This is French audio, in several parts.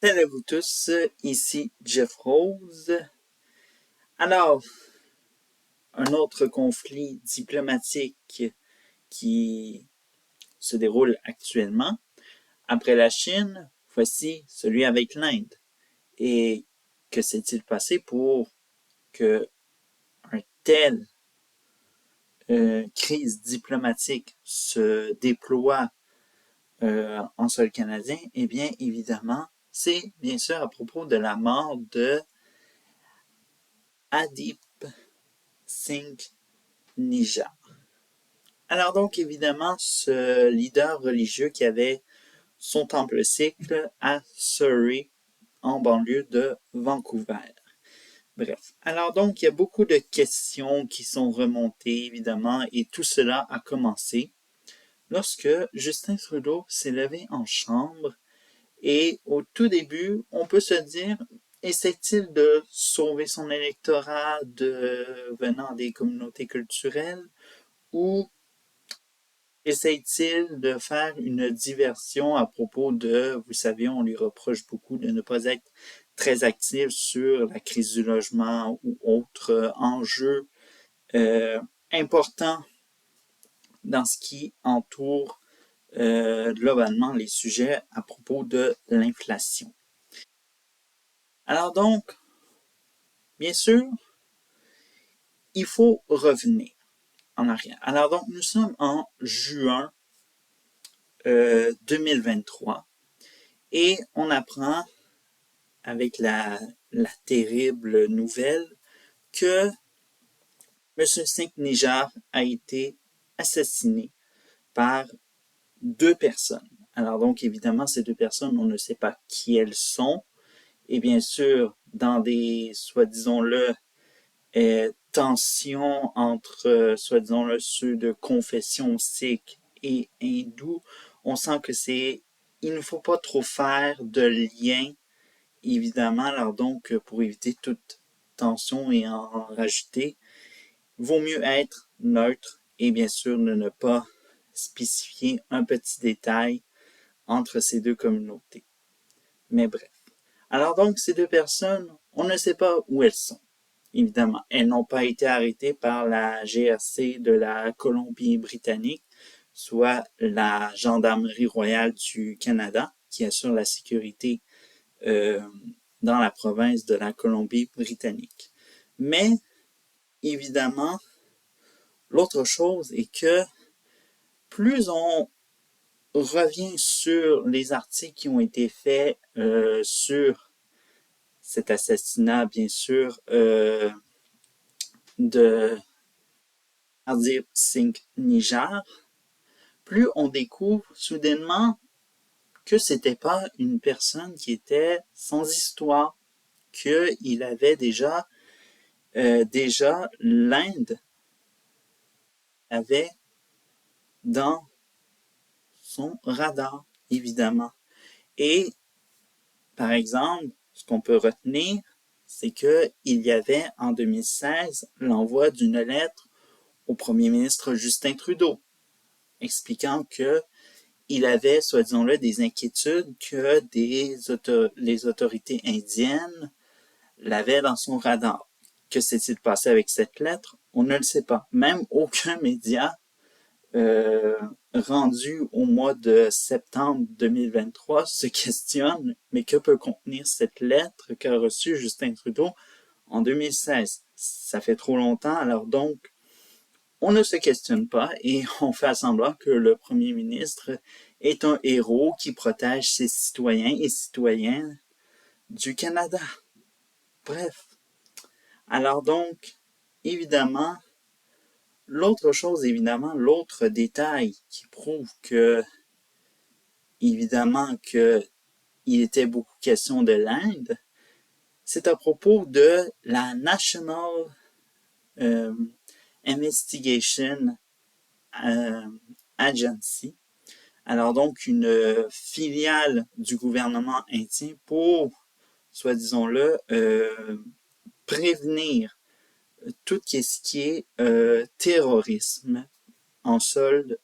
Hello à vous tous, ici Jeff Rose. Alors, un autre conflit diplomatique qui se déroule actuellement. Après la Chine, voici celui avec l'Inde. Et que s'est-il passé pour que un tel crise diplomatique se déploie en sol canadien? Eh bien, évidemment, c'est bien sûr à propos de la mort de Hardeep Singh Nijjar. Alors donc, évidemment, ce leader religieux qui avait son temple sikh à Surrey, en banlieue de Vancouver. Bref. Alors donc, il y a beaucoup de questions qui sont remontées, évidemment, et tout cela a commencé lorsque Justin Trudeau s'est levé en chambre et au tout début, on peut se dire, essaie-t-il de sauver son électorat venant des communautés culturelles ou essaye-t-il de faire une diversion à propos de, vous savez, on lui reproche beaucoup de ne pas être très actif sur la crise du logement ou autres enjeux importants dans ce qui entoure globalement les sujets à propos de l'inflation. Alors donc, bien sûr, il faut revenir en arrière. Alors donc, nous sommes en juin 2023 et on apprend avec la terrible nouvelle que M. Singh Nijjar a été assassiné par deux personnes. Alors donc, évidemment, ces deux personnes, on ne sait pas qui elles sont. Et bien sûr, dans des, soi-disant-le, tensions entre, soi-disant-le, ceux de confession sikh et hindoue, on sent que il ne faut pas trop faire de lien, évidemment. Alors donc, pour éviter toute tension et en rajouter, vaut mieux être neutre et bien sûr ne pas spécifier un petit détail entre ces deux communautés. Mais bref. Alors donc, ces deux personnes, on ne sait pas où elles sont. Évidemment, elles n'ont pas été arrêtées par la GRC de la Colombie-Britannique, soit la Gendarmerie royale du Canada, qui assure la sécurité dans la province de la Colombie-Britannique. Mais, évidemment, l'autre chose est que plus on revient sur les articles qui ont été faits sur cet assassinat, bien sûr, de Hardeep Singh Nijjar, plus on découvre soudainement que c'était pas une personne qui était sans histoire, qu'il avait déjà l'Inde avait dans son radar, évidemment. Et, par exemple, ce qu'on peut retenir, c'est qu'il y avait en 2016 l'envoi d'une lettre au premier ministre Justin Trudeau, expliquant que il avait, disons-le, des inquiétudes que les autorités indiennes l'avaient dans son radar. Que s'est-il passé avec cette lettre? On ne le sait pas. Même aucun média rendu au mois de septembre 2023 se questionne, mais que peut contenir cette lettre qu'a reçue Justin Trudeau en 2016? Ça fait trop longtemps, alors donc, on ne se questionne pas et on fait semblant que le premier ministre est un héros qui protège ses citoyens et citoyennes du Canada. Bref. Alors donc, évidemment, l'autre chose, l'autre détail qui prouve que, évidemment, qu'il était beaucoup question de l'Inde, c'est à propos de la National Investigation Agency. Alors donc, une filiale du gouvernement indien pour, disons-le, prévenir tout ce qui est terrorisme en sol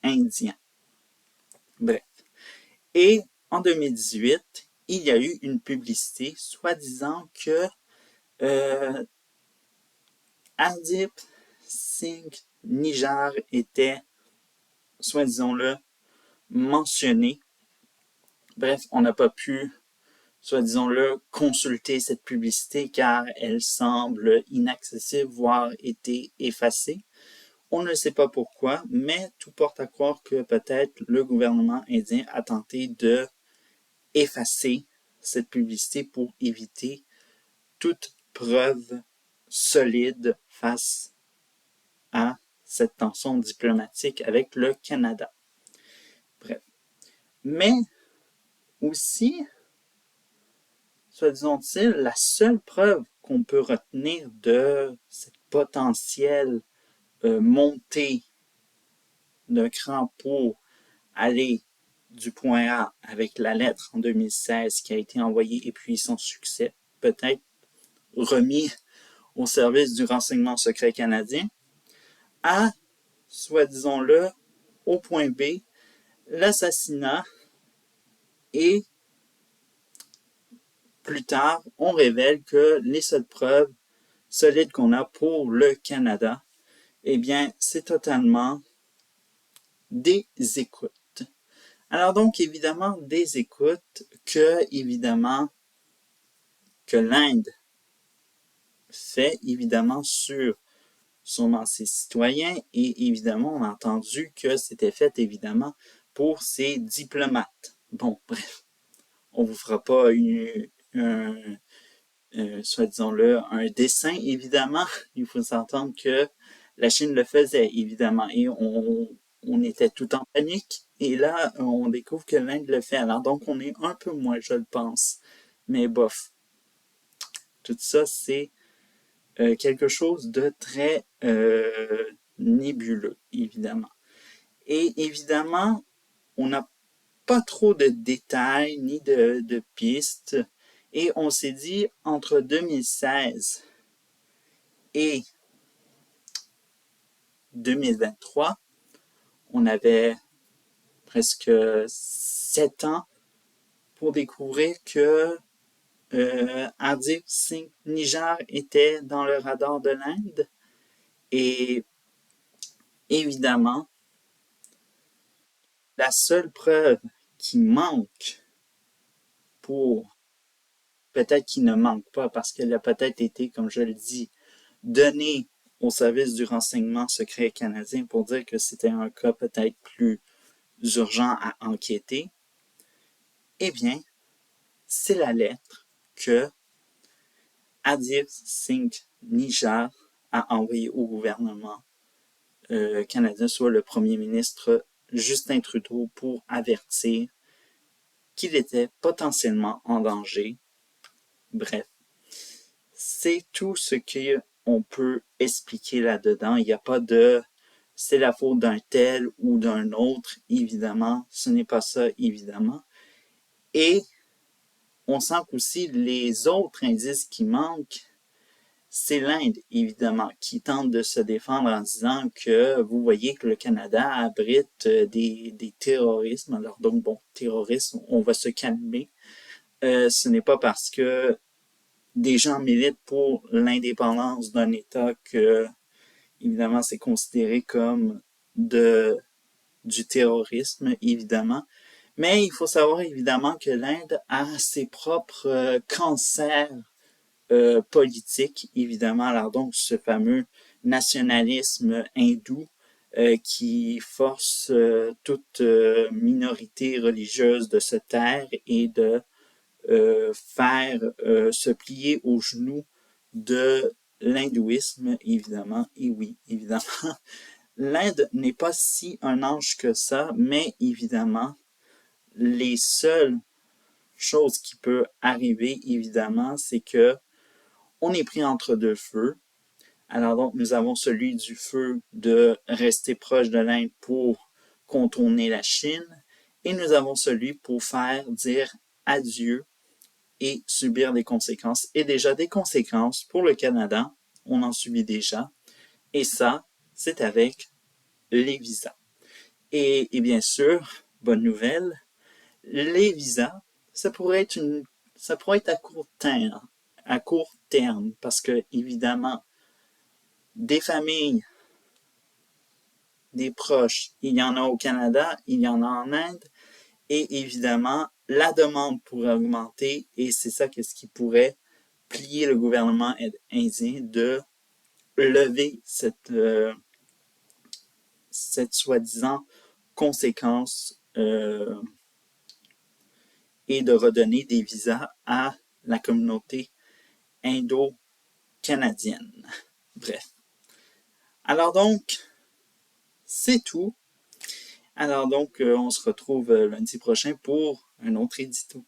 indien. Bref. Et en 2018, il y a eu une publicité soi-disant que Hardeep Singh Nijjar était, soi-disant-le, mentionné. Bref, on n'a pas pu, soi-disant-le, consulter cette publicité car elle semble inaccessible, voire été effacée. On ne sait pas pourquoi, mais tout porte à croire que peut-être le gouvernement indien a tenté de effacer cette publicité pour éviter toute preuve solide face à cette tension diplomatique avec le Canada. Bref. Mais aussi, soit disons-t-il, la seule preuve qu'on peut retenir de cette potentielle montée d'un cran pour aller du point A avec la lettre en 2016 qui a été envoyée et puis son succès, peut-être remis au service du renseignement secret canadien, à, soit disons-le, au point B, l'assassinat et plus tard, on révèle que les seules preuves solides qu'on a pour le Canada, eh bien, c'est totalement des écoutes. Alors donc, évidemment, des écoutes évidemment, que l'Inde fait, évidemment, sur sûrement ses citoyens, et évidemment, on a entendu que c'était fait, évidemment, pour ses diplomates. Bon, bref, on vous fera pas soit disons-le, un dessin, évidemment. Il faut s'entendre que la Chine le faisait, évidemment, et on était tout en panique. Et là, on découvre que l'Inde le fait. Alors donc, on est un peu moins, je le pense. Mais bof. Tout ça, c'est quelque chose de très nébuleux, évidemment. Et évidemment, on n'a pas trop de détails ni de pistes. Et on s'est dit, entre 2016 et 2023, on avait presque 7 ans pour découvrir que Hardeep Singh Nijjar était dans le radar de l'Inde. Et évidemment, la seule preuve qui manque pour, peut-être qu'il ne manque pas parce qu'elle a peut-être été, comme je le dis, donnée au service du renseignement secret canadien pour dire que c'était un cas peut-être plus urgent à enquêter, eh bien, c'est la lettre que Hardeep Singh Nijjar a envoyée au gouvernement canadien, soit le premier ministre Justin Trudeau, pour avertir qu'il était potentiellement en danger. Bref, c'est tout ce qu'on peut expliquer là-dedans. Il n'y a pas de c'est la faute d'un tel ou d'un autre, évidemment. Ce n'est pas ça, évidemment. Et on sent qu'aussi les autres indices qui manquent, c'est l'Inde, évidemment, qui tente de se défendre en disant que vous voyez que le Canada abrite des terrorismes. Alors donc, bon, terrorisme, on va se calmer. Ce n'est pas parce que des gens militent pour l'indépendance d'un État que, évidemment, c'est considéré comme du terrorisme, évidemment. Mais il faut savoir, évidemment, que l'Inde a ses propres cancers politiques, évidemment. Alors donc, ce fameux nationalisme hindou qui force toute minorité religieuse de se taire et de faire se plier aux genoux de l'hindouisme, évidemment. Et oui, évidemment, l'Inde n'est pas si un ange que ça, mais évidemment, les seules choses qui peuvent arriver, évidemment, c'est que on est pris entre deux feux. Alors donc, nous avons celui du feu de rester proche de l'Inde pour contourner la Chine, et nous avons celui pour faire dire adieu et subir des conséquences. Et déjà des conséquences pour le Canada, on en subit déjà. Et ça, c'est avec les visas. Et bien sûr, bonne nouvelle, les visas ça pourrait être à court terme, parce que, évidemment, des familles, des proches, il y en a au Canada, il y en a en Inde, et évidemment, la demande pourrait augmenter, et c'est ça qu'est-ce qui pourrait plier le gouvernement indien de lever cette soi-disant conséquence et de redonner des visas à la communauté indo-canadienne. Bref. Alors donc, c'est tout. Alors donc, on se retrouve lundi prochain pour un autre édito.